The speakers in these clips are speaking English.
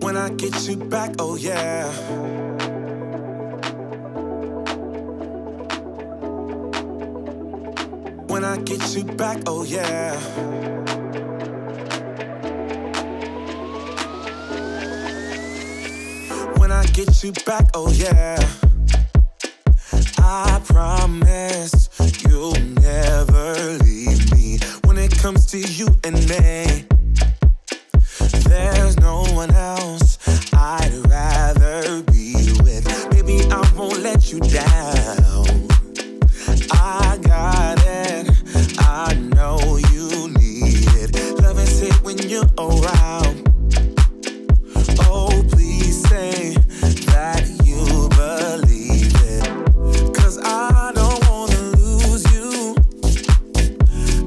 When I get you back, oh yeah. When I get you back, oh yeah. When I get you back, oh yeah. I promise you'll never leave me. When it comes to you and me, there's no one else I'd rather be with. Baby, I won't let you down. I got it, I know you need it. Love is it when you're around. Oh, please say that you believe it. 'Cause I don't wanna lose you.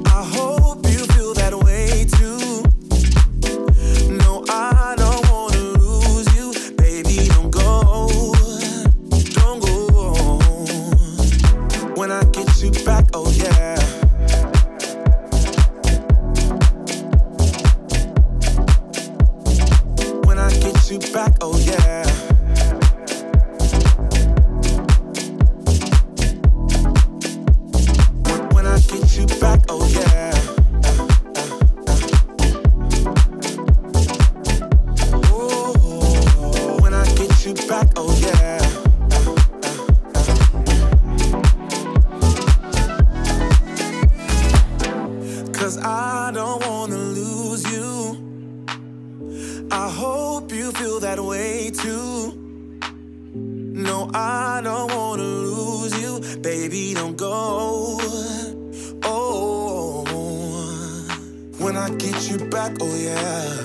I hope you feel that way too. No, I don't wanna lose you. Baby, don't go. Don't go. When I get you back, oh yeah. When I get you back, oh yeah. When I get you back, oh yeah. Oh, when I get you back, oh yeah. Cause I don't wanna lose you. I hope you feel that way too. No, I don't wanna lose you. Baby, don't go. Oh, when I get you back, oh yeah.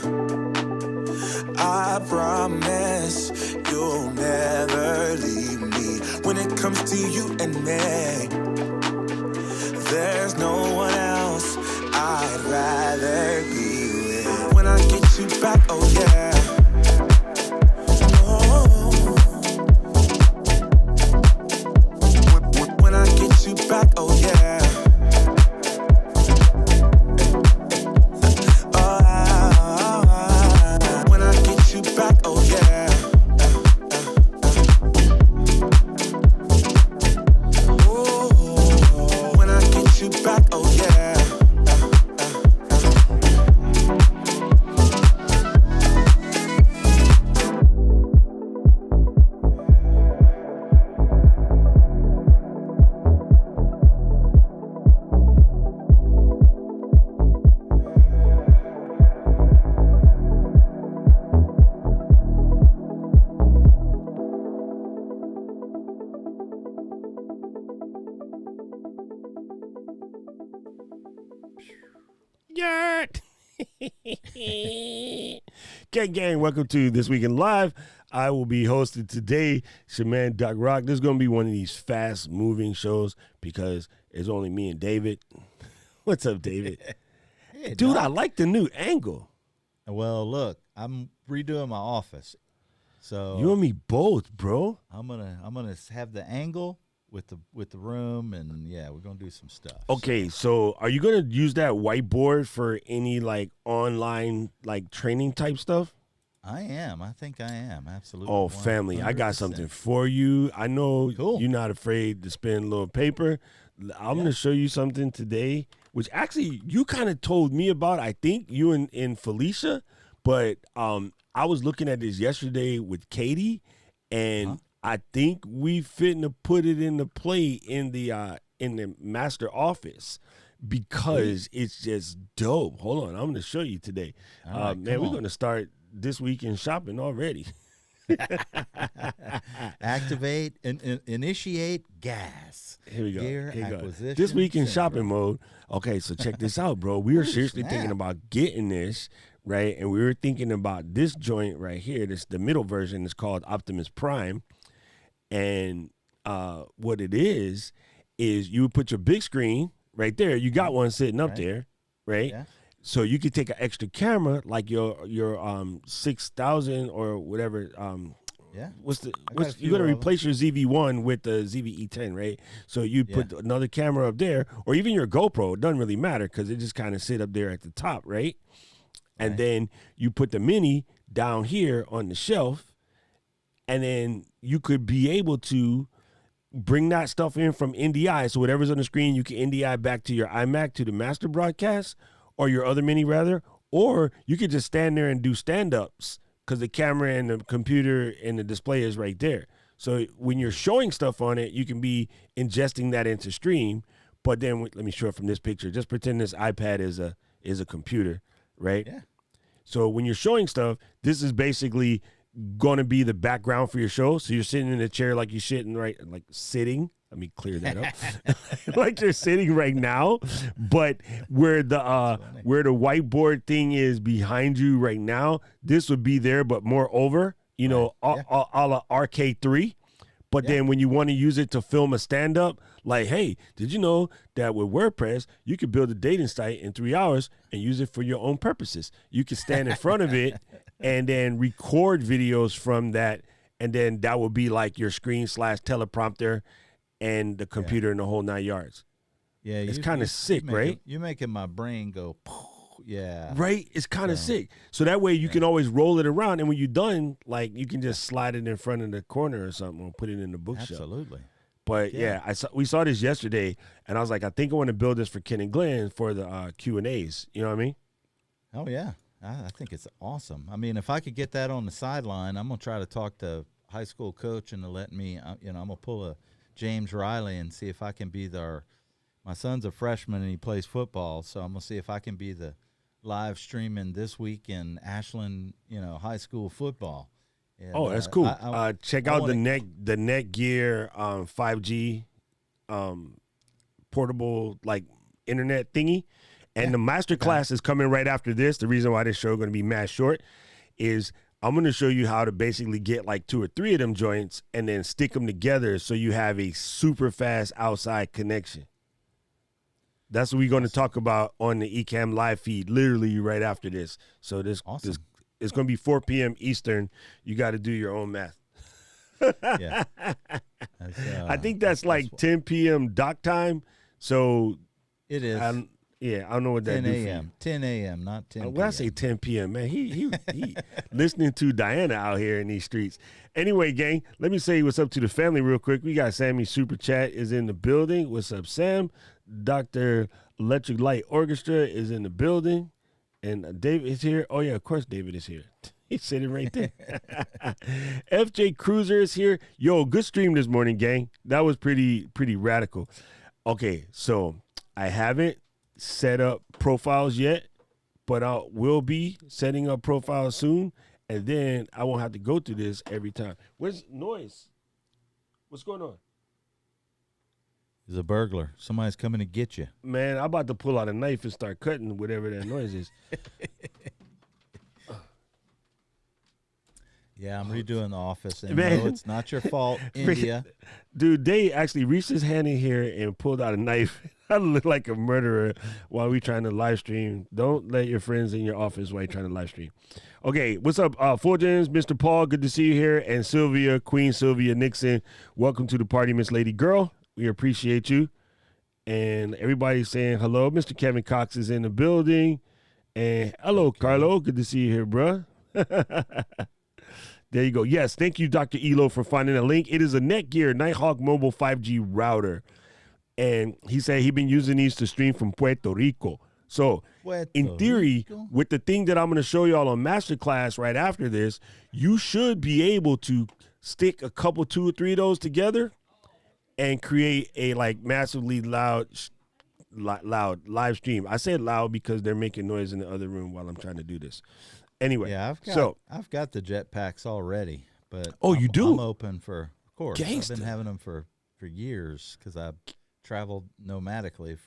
I promise you'll never leave me. When it comes to you and me, there's no one else I'd rather be with. When I get you back, oh yeah. Oh. When I get you back, oh yeah. When I get you back, oh yeah. Oh, when I get you back, oh yeah. Gang, welcome to This Week in Live. I will be hosting today. It's your man, Doc Rock. This is going to be one of these fast-moving shows because it's only me and David. What's up, David? Hey, Dude, Doc. I like the new angle. Well, look, I'm redoing my office, so You and me both, bro. I'm gonna have the angle with the room, and yeah, we're gonna do some stuff. Okay, so are you going to use that whiteboard for any, like, online, like, training type stuff? I am. I think I am absolutely. Oh, family, I got 100%. something for you. I know Cool. you're not afraid to spend a little paper. I'm going to show you something today, which actually you kind of told me about, I think, you and Felicia. But I was looking at this yesterday with Katie, and I think we fitting to put it into play in the master office because it's just dope. Hold on, I'm going to show you today. All right, Man, come we're on. going to start this weekend shopping already. Activate and initiate gas. Here we go. Gear Here we go. acquisition This week in syndrome. shopping mode. Okay, so check this out, bro. We were seriously snap. thinking about getting this, right? And we were thinking about this joint right here. This the middle version is called Optimus Prime. And what it is you would put your big screen right there. You got one sitting up Right. there, right? Yeah. So you could take an extra camera, like your 6000 or whatever. Yeah. You're few gonna of 'em. replace your ZV-1 with the ZV-E10, right? So you put Yeah. another camera up there, or even your GoPro. It doesn't really matter because it just kind of sit up there at the top, right? And Right. then you put the mini down here on the shelf, and then you could be able to bring that stuff in from NDI. So whatever's on the screen, you can NDI back to your iMac, to the master broadcast, or your other mini rather, or you could just stand there and do stand-ups because the camera and the computer and the display is right there. So when you're showing stuff on it, you can be ingesting that into stream. But then let me show it from this picture. Just pretend this iPad is a computer, right? Yeah. So when you're showing stuff, this is basically going to be the background for your show. So you're sitting in a chair like you're sitting like sitting. Let me clear that up. Like you're sitting right now, but where the whiteboard thing is behind you right now, this would be there, but more over, a la RK3. But then when you want to use it to film a stand-up, like, hey, did you know that with WordPress, you could build a dating site in 3 hours and use it for your own purposes? You could stand in front of it and then record videos from that, and then that would be like your screen/teleprompter and the computer and the whole 9 yards. Yeah, it's kind of sick, right? You're making my brain go, yeah. Right? It's kind of sick. So that way you can always roll it around, and when you're done, like, you can just slide it in front of the corner or something or put it in the bookshelf. Absolutely. But we saw this yesterday, and I was like, I think I want to build this for Ken and Glenn for the Q&As. You know what I mean? Oh, yeah. I think it's awesome. I mean, if I could get that on the sideline, I'm going to try to talk to high school coach and to let me, I'm going to pull a James Riley and see if I can be my son's a freshman and he plays football, so I'm going to see if I can be the live streaming this week in Ashland, high school football. And, that's cool. Check out the Netgear 5G portable like internet thingy. And the master class is coming right after this. The reason why this show is going to be mad short is I'm going to show you how to basically get like 2 or 3 of them joints and then stick them together so you have a super fast outside connection. That's what we're going to talk about on the Ecamm live feed, literally right after this. So this it's going to be 4 p.m. Eastern. You got to do your own math. Yeah. I think that's like 10 p.m. dock time. So it is. I don't know what that 10 a.m. 10 a.m., not 10 p.m. When I say 10 p.m., man, he listening to Diana out here in these streets. Anyway, gang, let me say what's up to the family real quick. We got Sammy Super Chat is in the building. What's up, Sam? Dr. Electric Light Orchestra is in the building. And David is here. Oh, yeah, of course David is here. He's sitting right there. FJ Cruiser is here. Yo, good stream this morning, gang. That was pretty radical. Okay, so I haven't set up profiles yet, but I will be setting up profiles soon, and then I won't have to go through this every time. Where's noise? What's going on? There's a burglar. Somebody's coming to get you. Man, I'm about to pull out a knife and start cutting whatever that noise is. Yeah, I'm redoing the office, and no, it's not your fault, India. Dude, they actually reached his hand in here and pulled out a knife. I look like a murderer while we trying to live stream. Don't let your friends in your office while you're trying to live stream. Okay, what's up, Fulgens, Mr. Paul? Good to see you here, and Sylvia, Queen Sylvia Nixon. Welcome to the party, Miss Lady Girl. We appreciate you. And everybody's saying hello. Mr. Kevin Cox is in the building. And hello, Carlo. Good to see you here, bruh. There you go. Yes, thank you, Dr. Elo, for finding a link. It is a Netgear Nighthawk Mobile 5G router. And he said he's been using these to stream from Puerto Rico. So, in theory, with the thing that I'm going to show y'all on Masterclass right after this, you should be able to stick a couple, 2 or 3 of those together and create a like massively loud live stream. I say loud because they're making noise in the other room while I'm trying to do this. Anyway, yeah, I've got the jetpacks already, but you do? I'm open for, of course. Gangsta. I've been having them for years because I traveled nomadically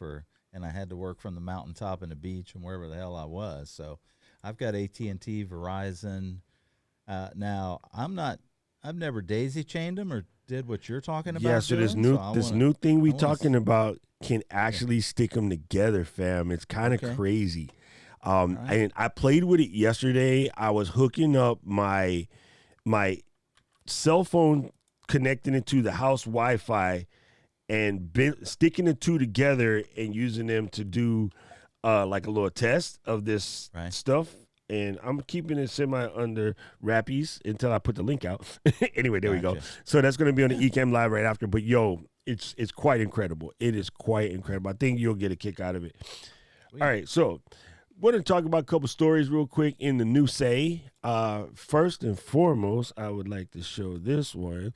and I had to work from the mountaintop and the beach and wherever the hell I was. So I've got AT&T, Verizon. Now I've never daisy chained them or did what you're talking about. Yeah, so this new thing we talking about can actually stick them together, fam. It's kind of crazy. And I played with it yesterday. I was hooking up my cell phone, connecting it to the house Wi-Fi, and sticking the two together and using them to do like a little test of this stuff. and I'm keeping it semi under wrappies until I put the link out. Anyway, there we go. Gotcha. So that's going to be on the Ecamm Live right after. But yo, it's quite incredible. It is quite incredible. I think you'll get a kick out of it. All right, so want to talk about a couple stories real quick in the new say. First and foremost, I would like to show this one.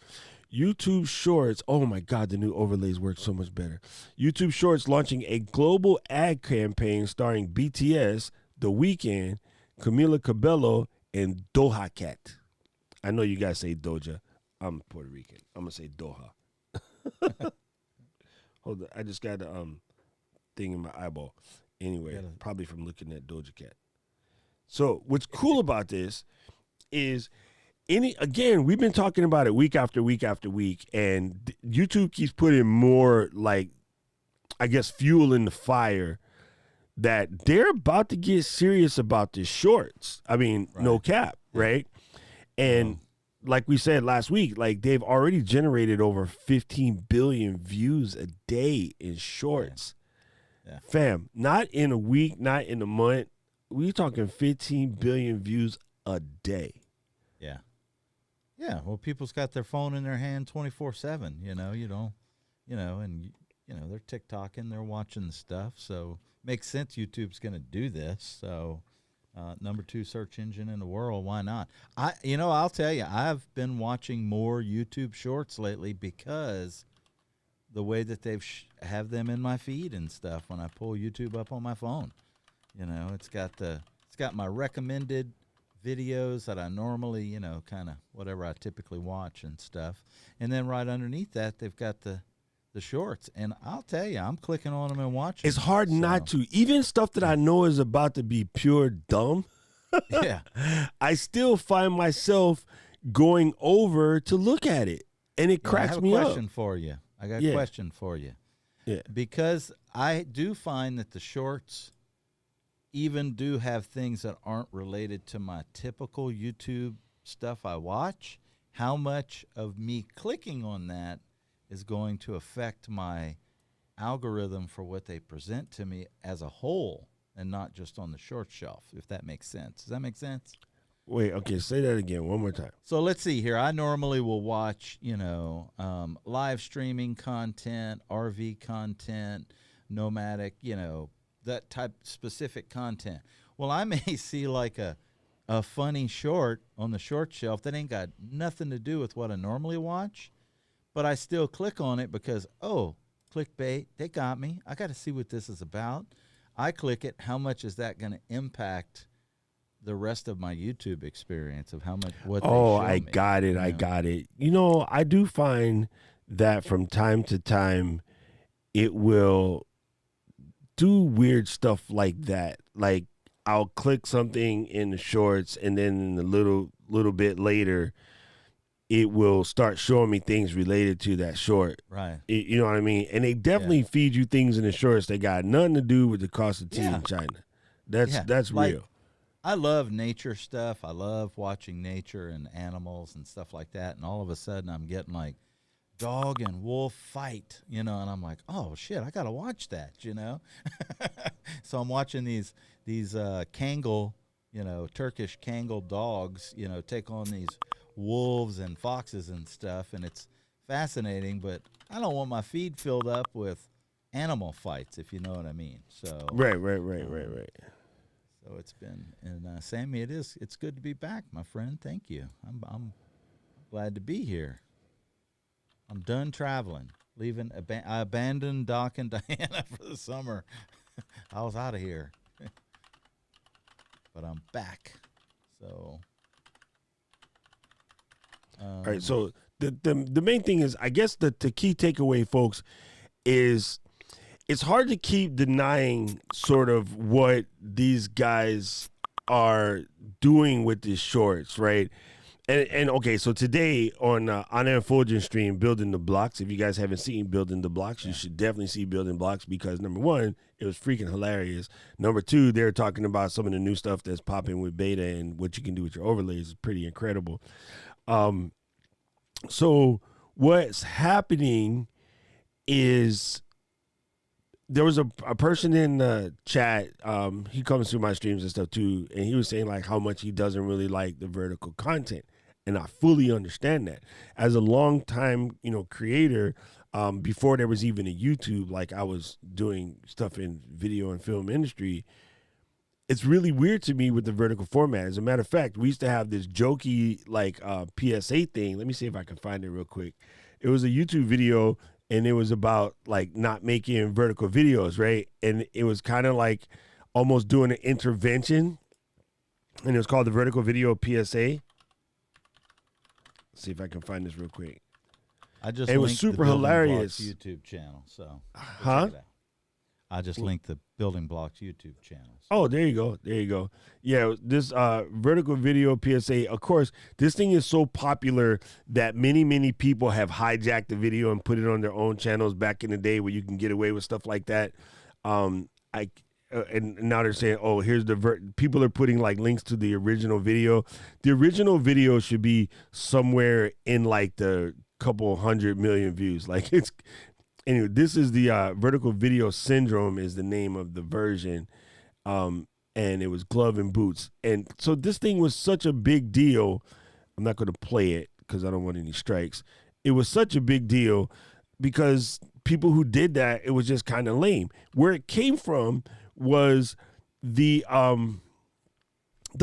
YouTube Shorts. Oh my God, the new overlays work so much better. YouTube Shorts launching a global ad campaign starring BTS, The Weeknd, Camila Cabello, and Doja Cat. I know you guys say Doja. I'm Puerto Rican. I'm gonna say Doha. Hold on, I just got a thing in my eyeball. Anyway, probably from looking at Doja Cat. So what's cool about this is again, we've been talking about it week after week after week, and YouTube keeps putting more, like, I guess, fuel in the fire that they're about to get serious about the shorts. I mean, no cap, right? And like we said last week, like, they've already generated over 15 billion views a day in shorts. Yeah. Fam, not in a week, not in a month. We're talking 15 billion views a day. Yeah. Yeah. Well, people's got their phone in their hand 24/7. And they're TikToking, they're watching stuff. So makes sense. YouTube's going to do this. So number 2 search engine in the world. Why not? I'll tell you, I've been watching more YouTube Shorts lately because the way that they've have them in my feed and stuff when I pull YouTube up on my phone. It's got my recommended videos that I normally, kind of whatever I typically watch and stuff. And then right underneath that, they've got the shorts. And I'll tell you, I'm clicking on them and watching. It's hard not to. Even stuff that I know is about to be pure dumb. Yeah. I still find myself going over to look at it. And it cracks me up. I have a question for you. I got a question for you. Yeah. Because I do find that the shorts even do have things that aren't related to my typical YouTube stuff I watch. How much of me clicking on that is going to affect my algorithm for what they present to me as a whole and not just on the short shelf, if that makes sense. Does that make sense? Wait, okay, say that again one more time. So let's see here. I normally will watch, live streaming content, RV content, nomadic, that type specific content. Well, I may see like a funny short on the short shelf that ain't got nothing to do with what I normally watch, but I still click on it because, clickbait, they got me. I got to see what this is about. I click it. How much is that going to impact the rest of my YouTube experience of how much what they show me? Got it. I got it. I do find that from time to time it will do weird stuff like that. Like, I'll click something in the shorts, and then in a little bit later it will start showing me things related to that short. Right. You know what I mean? And they definitely feed you things in the shorts that got nothing to do with the cost of tea in China. That's like, real. I love nature stuff. I love watching nature and animals and stuff like that. And all of a sudden I'm getting like dog and wolf fight, and I'm like, oh shit, I gotta watch that, So I'm watching these Kangal, Turkish Kangal dogs, take on these wolves and foxes and stuff, and it's fascinating. But I don't want my feed filled up with animal fights, if you know what I mean. So Right. So it's been, and Sammy, it's good to be back, my friend. Thank you. I'm glad to be here. I'm done traveling, leaving. I abandoned Doc and Diana for the summer. I was out of here, but I'm back. So, all right. So the main thing is, I guess the key takeaway, folks, is it's hard to keep denying sort of what these guys are doing with these shorts, right? And okay, so today on Anna and Fulgen's stream, Building the Blocks, if you guys haven't seen Building the Blocks, you should definitely see Building Blocks, because number one, it was freaking hilarious. Number two, they're talking about some of the new stuff that's popping with beta and what you can do with your overlays is pretty incredible. So what's happening is there was a person in the chat. He comes through my streams and stuff too, and he was saying like how much he doesn't really like the vertical content, and I fully understand that. As a long time, creator, before there was even a YouTube, like I was doing stuff in video and film industry. It's really weird to me with the vertical format. As a matter of fact, we used to have this jokey like PSA thing. Let me see if I can find it real quick. It was a YouTube video, and it was about like not making vertical videos, right? And it was kind of like almost doing an intervention, and it was called the Vertical Video PSA. Let's see if I can find this real quick. I just it was linked super the Building hilarious. Blocks YouTube channel, so Huh? check it out. I just linked the Building Blocks YouTube channel. So. Oh, there you go. There you go. Yeah, this vertical video PSA, of course, this thing is so popular that many people have hijacked the video and put it on their own channels back in the day where you can get away with stuff like that. And now they're saying, oh, here's people are putting like links to the original video. The original video should be somewhere in like the couple 100 million views. Like it's anyway, this is the vertical video syndrome is the name of the version. And it was Glove and Boots. And so this thing was such a big deal. I'm not going to play it because I don't want any strikes. It was such a big deal because people who did that, it was just kind of lame. Where it came from was the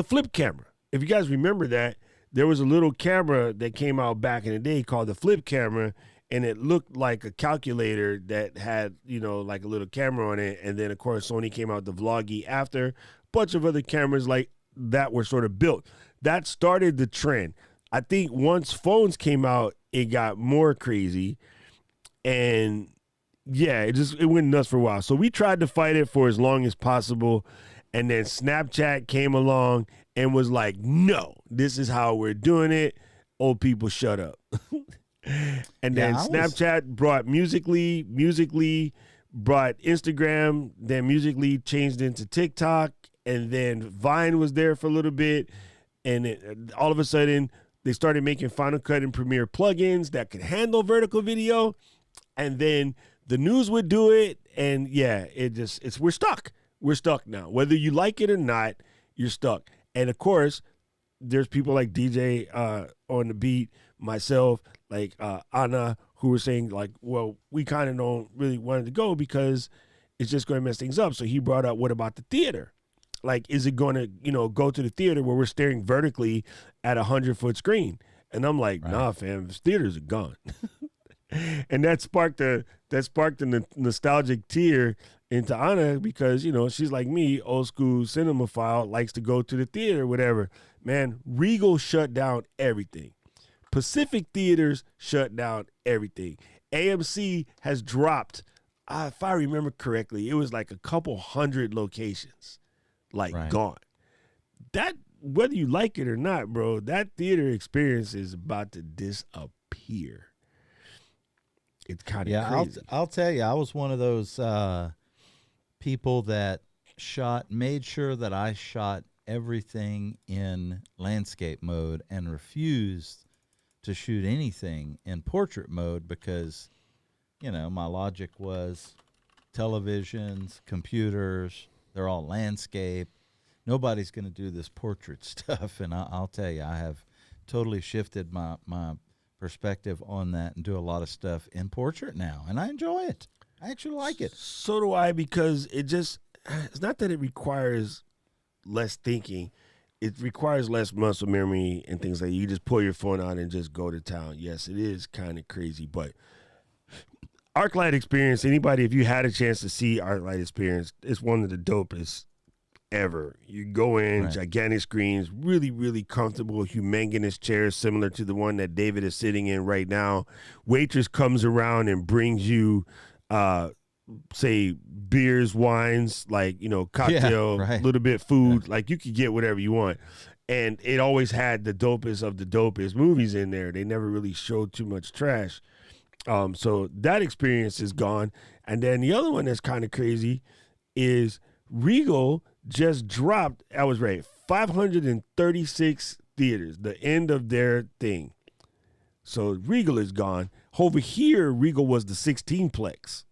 flip camera. If you guys remember that, there was a little camera that came out back in the day called the flip camera, and it looked like a calculator that had, like a little camera on it. And then, of course, Sony came out the Vloggy after. A bunch of other cameras like that were sort of built. That started the trend. I think once phones came out, it got more crazy. And, yeah, it went nuts for a while. So we tried to fight it for as long as possible. And then Snapchat came along and was like, no, this is how we're doing it. Old people, shut up. And then Snapchat brought Musical.ly brought Instagram, then Musical.ly changed into TikTok, and then Vine was there for a little bit, and all of a sudden they started making Final Cut and Premiere plugins that could handle vertical video, and then the news would do it, and yeah, we're stuck. We're stuck now. Whether you like it or not, you're stuck. And of course, there's people like DJ on the beat, myself, like Anna, who were saying like, well, we kind of don't really want it to go because it's just going to mess things up. So he brought up, what about the theater? Like, is it going to, go to the theater where we're staring vertically at a 100-foot screen? And I'm like, nah, fam, theaters are gone. And that sparked a nostalgic tear into Anna because, she's like me, old school cinemaphile, likes to go to the theater, whatever. Man, Regal shut down everything. Pacific Theaters shut down everything. AMC has dropped, if I remember correctly, it was like a couple hundred locations, gone. That, whether you like it or not, bro, that theater experience is about to disappear. It's kind of crazy. I'll tell you, I was one of those people that made sure that I shot everything in landscape mode and refused to shoot anything in portrait mode because, my logic was televisions, computers, they're all landscape. Nobody's going to do this portrait stuff. And I'll tell you, I have totally shifted my perspective on that and do a lot of stuff in portrait now. And I enjoy it. I actually like it. So do I, because it's not that it requires less thinking. It requires less muscle memory and things like that. You just pull your phone out and just go to town. Yes, it is kind of crazy, but ArcLight Experience, anybody, if you had a chance to see ArcLight Experience, it's one of the dopest ever. You go in, gigantic screens, really, really comfortable, humongous chairs similar to the one that David is sitting in right now. Waitress comes around and brings you say beers, wines, like, cocktail, little bit food, like you could get whatever you want. And it always had the dopest of the dopest movies in there. They never really showed too much trash. So that experience is gone. And then the other one that's kind of crazy is Regal just dropped, I was right, 536 theaters, the end of their thing. So Regal is gone. Over here, Regal was the 16-plex.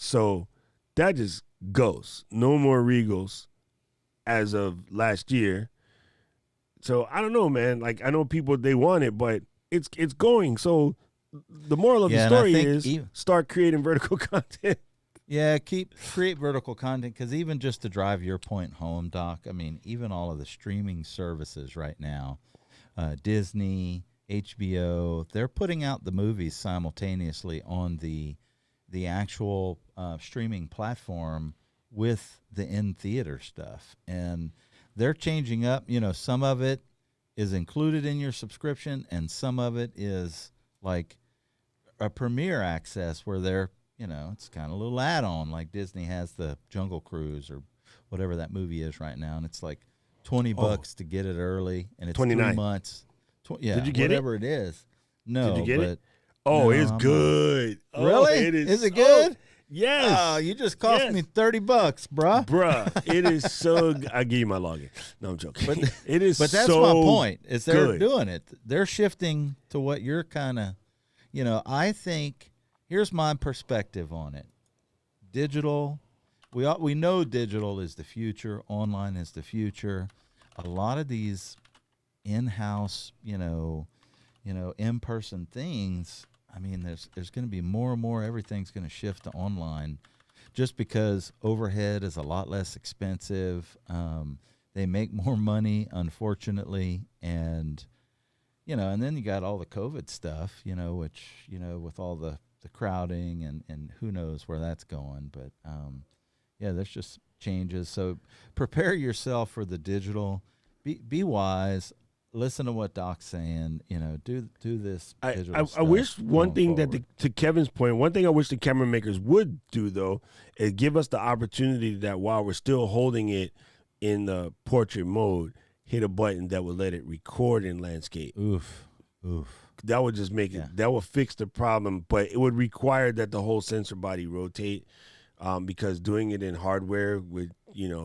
So that just goes. No more Regals as of last year. So I don't know, man. Like I know people they want it, but it's going. So the moral of the story is start creating vertical content. Yeah, create vertical content, because even just to drive your point home, Doc, I mean, even all of the streaming services right now, Disney, HBO, they're putting out the movies simultaneously on the actual streaming platform with the in-theater stuff. And they're changing up, some of it is included in your subscription and some of it is like a premiere access where they're, it's kind of a little add-on, like Disney has the Jungle Cruise or whatever that movie is right now, and it's like $20 to get it early, and it's 29. 3 months. Did you get whatever it is. No, did you get but it? Oh, no, it's good. Really? Oh, it is it good? Yes. Oh, you just cost me $30, bruh. Bruh, it is so good. I give you my login. No, I'm joking. But it is But that's so my point, is they're good. doing it. They're shifting to what you're kind of, I think, here's my perspective on it. Digital, we know digital is the future. Online is the future. A lot of these in-house, in-person things, I mean, there's going to be more and more. Everything's going to shift to online, just because overhead is a lot less expensive. They make more money, unfortunately, and and then you got all the COVID stuff, which with all the crowding and who knows where that's going. But there's just changes. So prepare yourself for the digital. Be wise. Listen to what Doc's saying. Do this digital stuff. I wish one thing forward. to Kevin's point, one thing I wish the camera makers would do though is give us the opportunity that while we're still holding it in the portrait mode, hit a button that would let it record in landscape. Oof. That would just make it. That would fix the problem, but it would require that the whole sensor body rotate, because doing it in hardware would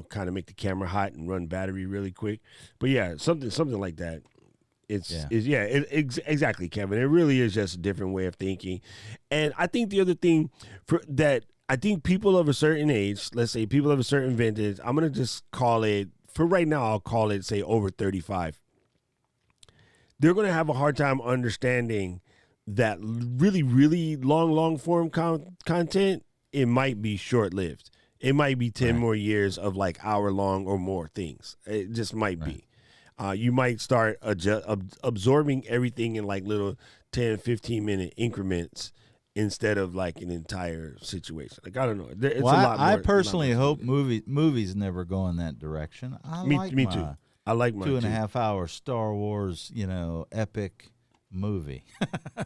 kind of make the camera hot and run battery really quick. But yeah, something like that. Exactly, Kevin. It really is just a different way of thinking, and I think the other thing I think people of a certain age, let's say people of a certain vintage, I'm gonna just call it for right now. I'll call it say over 35. They're going to have a hard time understanding that really, really long form content, it might be short lived. It might be 10 more years of like hour long or more things. It just might be. You might start absorbing everything in like little 10, 15-minute increments instead of like an entire situation. Like, I don't know. It's a lot more. I personally hope movies never go in that direction. Me too. I like mine 2.5 hour Star Wars, epic movie.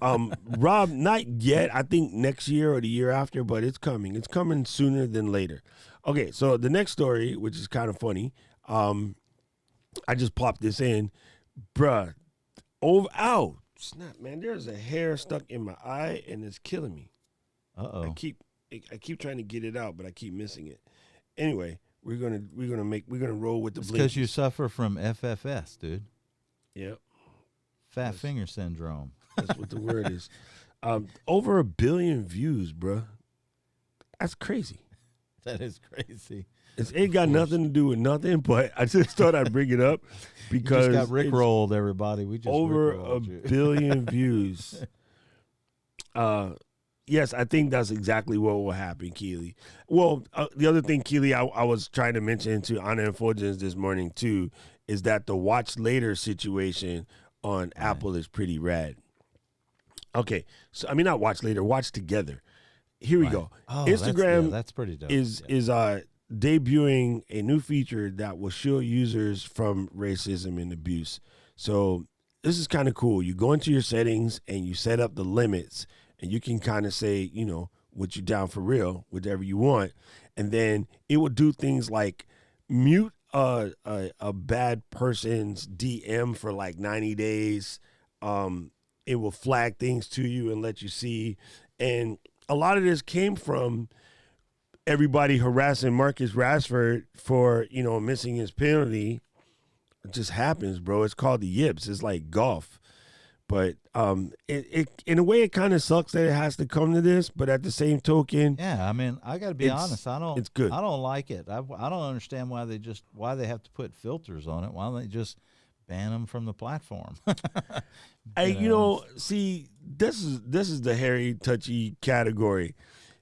Rob, not yet. I think next year or the year after, but it's coming. It's coming sooner than later. Okay, so the next story, which is kind of funny, I just popped this in. Bruh, ow, snap, man. There's a hair stuck in my eye, and it's killing me. Uh-oh. I keep trying to get it out, but I keep missing it. Anyway, we're gonna roll with the blink. Because you suffer from FFS, dude. Yep. Fat finger syndrome. That's what the word is. Over 1 billion views, bruh. That's crazy. That is crazy. It ain't got nothing to do with nothing, but I just thought I'd bring it up because you just got rickrolled, everybody. We just over rickrolled 1 billion views. Yes, I think that's exactly what will happen, Keely. Well, the other thing, Keely, I was trying to mention to Anna and Fulgens this morning, too, is that the watch later situation on Apple is pretty rad. Okay, so I mean, not watch later, watch together. Here we go. Oh, Instagram that's pretty dope. is debuting a new feature that will shield users from racism and abuse. So this is kind of cool. You go into your settings and you set up the limits, and you can kind of say, what you down for real, whatever you want. And then it will do things like mute a bad person's DM for like 90 days. It will flag things to you and let you see. And a lot of this came from everybody harassing Marcus Rashford for, missing his penalty. It just happens, bro. It's called the yips. It's like golf. But it in a way it kind of sucks that it has to come to this. But at the same token, Yeah, I mean, I got to be honest. It's good. I don't like it. I don't understand why they have to put filters on it. Why don't they just ban them from the platform? See, this is the hairy, touchy category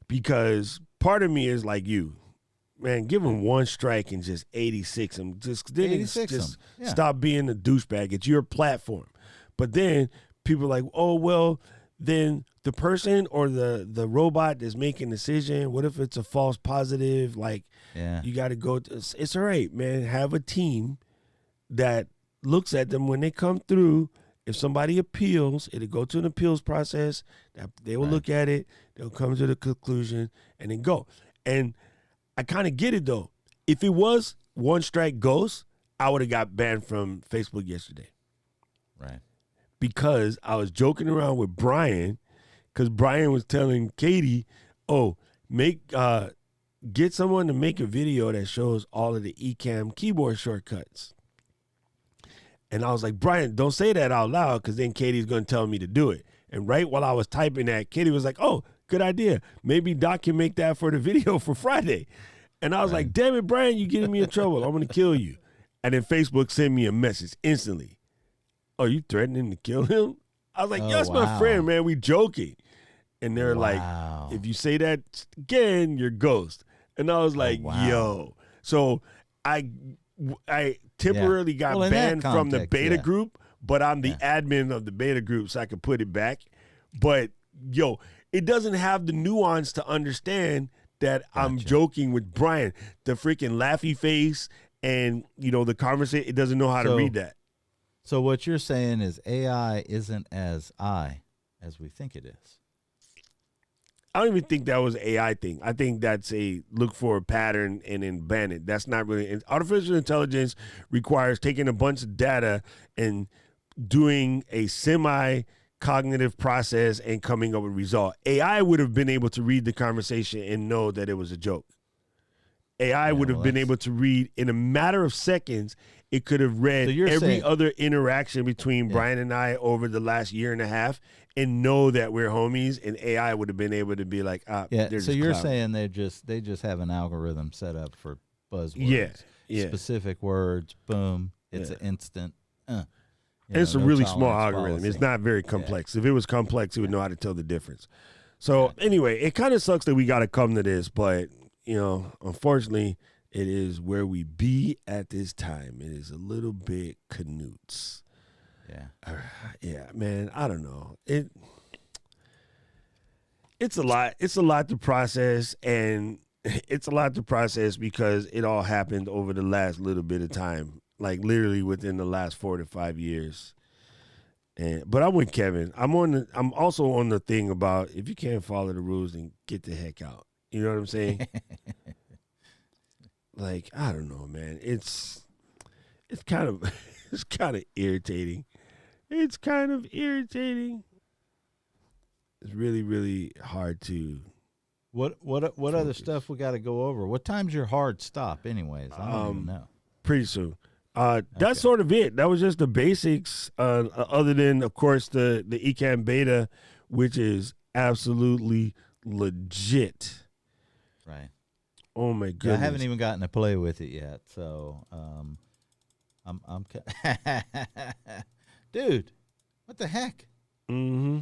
because part of me is like you, man. Give them one strike and just 86 them. Just then 86 just yeah. stop being a douchebag. It's your platform. But then people are like, oh well, then the person or the robot that's making the decision. What if it's a false positive? Like, you got to go. It's all right, man. Have a team that looks at them when they come through. If somebody appeals, it'll go to an appeals process. They will look at it. They'll come to the conclusion and then go. And I kind of get it though. If it was one strike goes, I would have got banned from Facebook yesterday. Right. Because I was joking around with Brian, because Brian was telling Katie, "Oh, get someone to make a video that shows all of the Ecamm keyboard shortcuts." And I was like, "Brian, don't say that out loud, because then Katie's going to tell me to do it." And right while I was typing that, Katie was like, "Oh, good idea. Maybe Doc can make that for the video for Friday." And I was like, "Damn it, Brian, you getting me in trouble. I'm going to kill you." And then Facebook sent me a message instantly. "Oh, you threatening to kill him?" I was like, "Yo, that's my friend, man. We joking." And they're like, "If you say that again, you're ghost." And I was like, "Yo." So I temporarily got banned from the beta group, but I'm the admin of the beta group, so I could put it back. But yo, it doesn't have the nuance to understand that I'm joking with Brian. The freaking laughy face and the conversation, it doesn't know how to read that. So what you're saying is AI isn't as as we think it is. I don't even think that was an AI thing. I think that's a look for a pattern and then ban it. That's not really. Artificial intelligence requires taking a bunch of data and doing a semi-cognitive process and coming up with a result. AI would have been able to read the conversation and know that it was a joke. AI would have been able to read in a matter of seconds. It could have read every other interaction between Brian and I over the last year and a half and know that we're homies, and AI would have been able to be like, so you're saying they just have an algorithm set up for buzzwords. Specific words, boom, it's an instant. It's a really small algorithm. Policy. It's not very complex. If it was complex, it would know how to tell the difference. So anyway, it kind of sucks that we got to come to this, but unfortunately, it is where we be at this time. It is a little bit canoots. Yeah, man. I don't know. It's a lot. It's a lot to process, and it's a lot to process because it all happened over the last little bit of time, like literally within the last 4 to 5 years. But I'm with Kevin. I'm also on the thing about if you can't follow the rules, then get the heck out. You know what I'm saying? Like, I don't know, man. It's kind of irritating. It's kind of irritating. It's really, really hard to. What other stuff we got to go over? What time's your hard stop, anyways? I don't even know. Pretty soon. That's sort of it. That was just the basics. Other than, of course, the Ecamm beta, which is absolutely legit. Right. Oh my goodness! I haven't even gotten to play with it yet, so I'm dude, what the heck? Mm-hmm.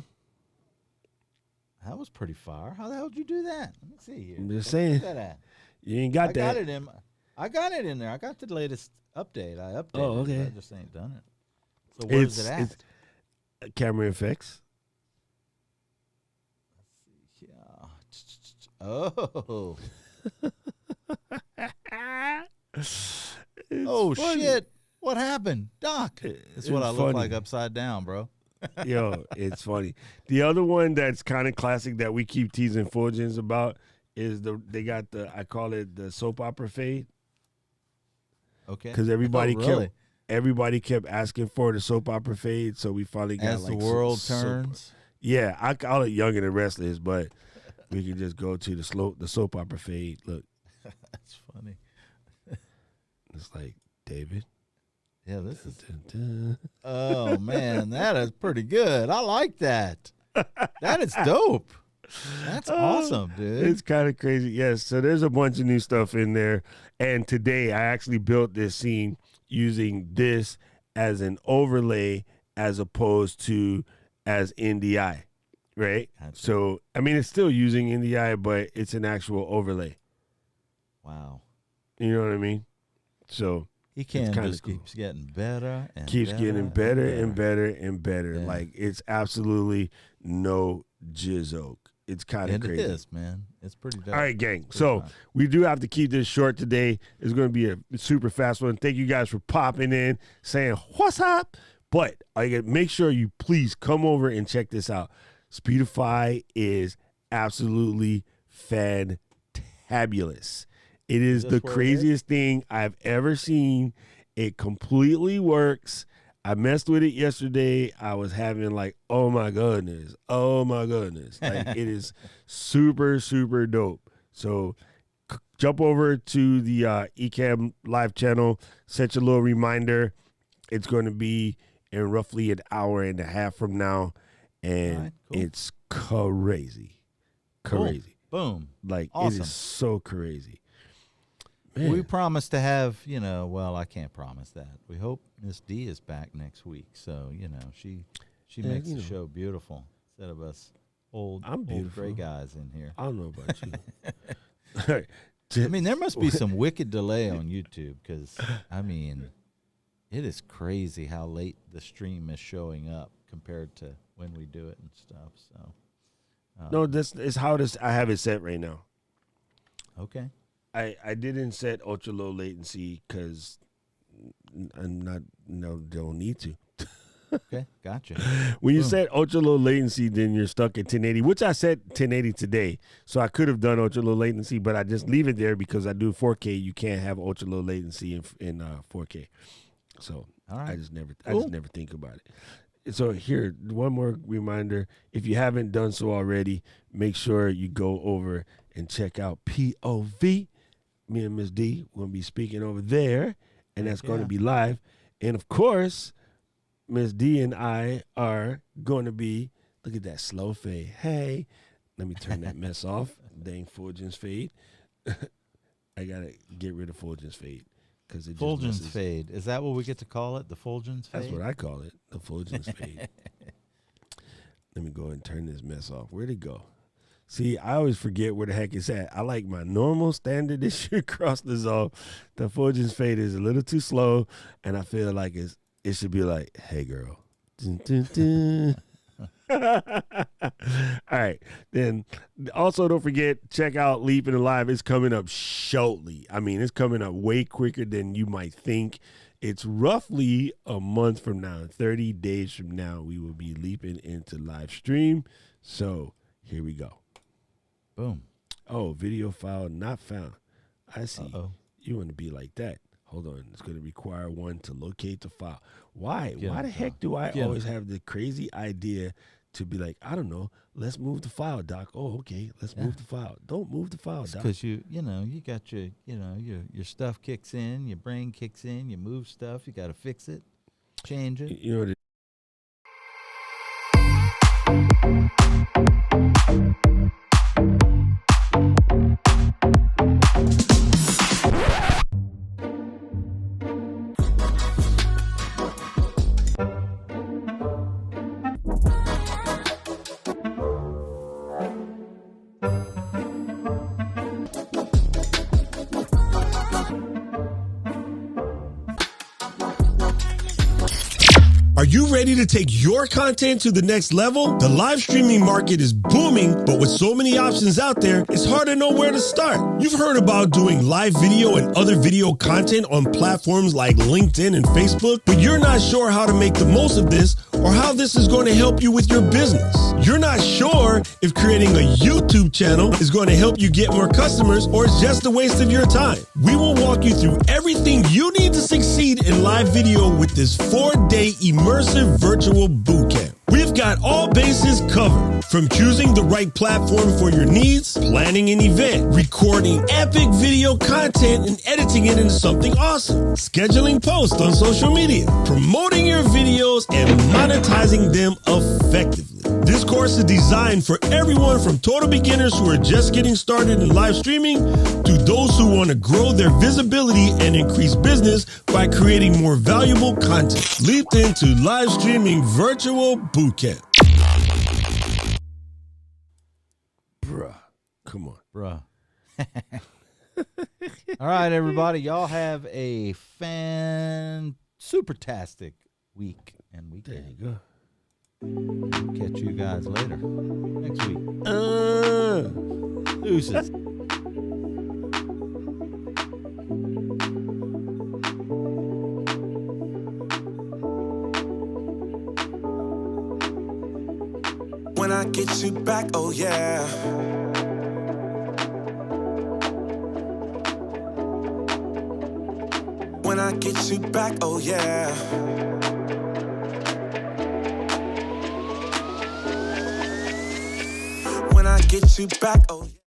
That was pretty far. How the hell did you do that? Let me see here. I'm just saying. That at? You ain't got that. I got it in there. I got the latest update. I updated. Oh, okay. I just ain't done it. So where's it at? It's camera effects. Yeah. Oh. Oh funny. Shit! What happened, Doc? That's what I look like upside down, bro. Yo, it's funny. The other one that's kind of classic that we keep teasing Fulgens about is they got I call it the soap opera fade. Okay. Because everybody kept asking for the soap opera fade, so we finally got as the world turns. Yeah, I call it Young and the Restless, but we can just go to the soap opera fade. Look, that's funny. It's like, David, Yeah, this is. Oh man, that is pretty good. I like that. That is dope. That's awesome, dude. It's kind of crazy. Yes. So there's a bunch of new stuff in there. And today I actually built this scene using this as an overlay as opposed to as NDI, right? Gotcha. So, I mean, it's still using NDI, but it's an actual overlay. Wow. You know what I mean? So Ecamm kinda just cool. keeps getting better and keeps getting better and better and better. Yeah. Like, it's absolutely no jizoke. It's kind of crazy. It is, man. It's pretty dope. All right, gang. So fun. we do have to keep this short today. It's going to be a super fast one. Thank you guys for popping in, saying what's up. But I got make sure you please come over and check this out. Speedify is absolutely fantabulous. It is the craziest thing I've ever seen. It completely works. I messed with it yesterday. I was having like, oh my goodness. Like, it is super, super dope. So jump over to the Ecamm live channel, set your little reminder. It's going to be in roughly an hour and a half from now. And right, cool. It's crazy. Crazy. Boom. Like, Awesome. it is so crazy. Man. We promise to have, well, I can't promise that. We hope Miss D is back next week. So, she makes the show beautiful instead of us old gray guys in here. I don't know about you. All right. I mean, there must be some wicked delay on YouTube because, it is crazy how late the stream is showing up compared to when we do it and stuff. So, no, this is how I have it set right now. Okay. I didn't set ultra low latency because don't need to. Okay, gotcha. When you set ultra low latency, then you're stuck at 1080, which I set 1080 today. So I could have done ultra low latency, but I just leave it there because I do 4K. You can't have ultra low latency in 4K. So All right. I just never think about it. So here, one more reminder. If you haven't done so already, make sure you go over and check out POV. Me and Miss D will be speaking over there, and that's going to be live. And, of course, Miss D and I are going to be, look at that slow fade. Hey, let me turn that mess off. Dang Fulgens fade. I got to get rid of Fulgens fade. Fulgens fade. Is that what we get to call it, the Fulgens fade? That's what I call it, the Fulgens fade. Let me go and turn this mess off. Where'd it go? See, I always forget where the heck it's at. I like my normal standard issue across the zone. The Fulgens fade is a little too slow, and I feel like it should be like, hey, girl. Dun, dun, dun. All right. Then also don't forget, check out Leaping Alive. It's coming up shortly. I mean, it's coming up way quicker than you might think. It's roughly a month from now. 30 days from now, we will be leaping into live stream. So here we go. Boom. Oh, video file not found. I see. Uh-oh. You want to be like that. Hold on. It's going to require one to locate the file. Why? Why the heck do I always have the crazy idea to be like, I don't know, let's move the file, Doc. Oh, okay, let's move the file. Don't move the file, Doc. Because you got your stuff kicks in, your brain kicks in, you move stuff, you got to fix it, change it. You know what Are you ready to take your content to the next level? The live streaming market is booming, but with so many options out there, it's hard to know where to start. You've heard about doing live video and other video content on platforms like LinkedIn and Facebook, but you're not sure how to make the most of this or how this is going to help you with your business. You're not sure if creating a YouTube channel is going to help you get more customers or it's just a waste of your time. We will walk you through everything you need to succeed in live video with this 4-day immersive virtual bootcamp. We We've got all bases covered. From choosing the right platform for your needs, planning an event, recording epic video content, and editing it into something awesome, scheduling posts on social media, promoting your videos, and monetizing them effectively. This course is designed for everyone from total beginners who are just getting started in live streaming to those who want to grow their visibility and increase business by creating more valuable content. Leap into live streaming virtual bootcamp. Bruh, come on. Bruh. All right, everybody. Y'all have a super-tastic week and weekend. There you go. Catch you guys later next week. Deuces. When I get you back, oh yeah. When I get you back, oh yeah. When I get you back, oh yeah.